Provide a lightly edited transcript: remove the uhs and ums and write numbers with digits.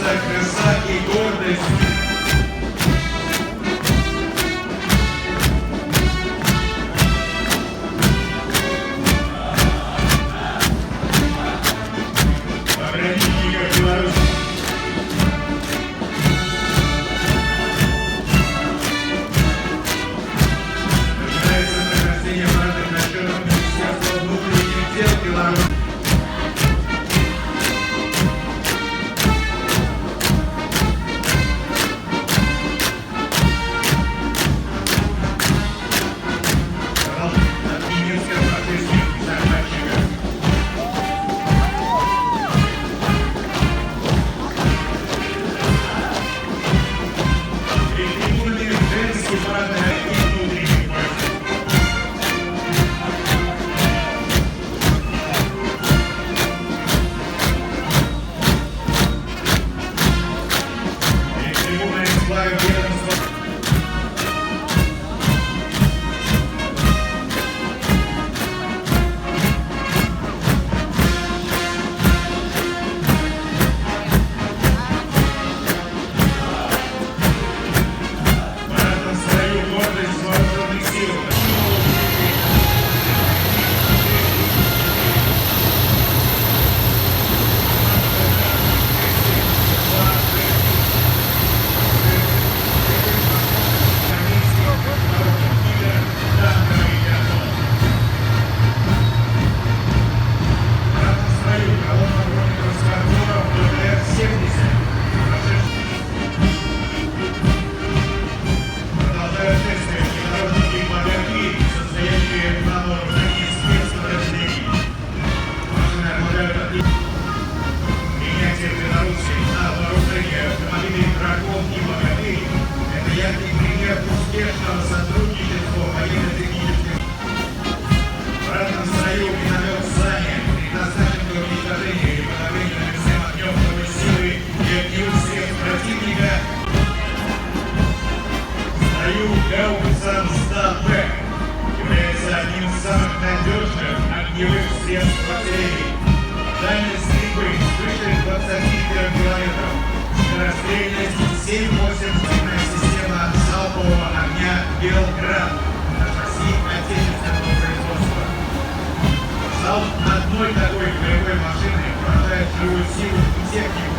наша краса и гордость. Успешного сотрудничества военно-технических. В ратном строю миномет «Саня» предназначен для уничтожения или подавления навесным огнем живой силы и огневых средств противника. В строю гаубица «Ста-П» является одним из самых надежных огневых средств артиллерии. Дальность стрельбы свыше 23 километров. Скорострельность 7-8. Система залпового огня «Белград» на шасси отечественного производства. Залп одной такой боевой машины поражает живую силу и технику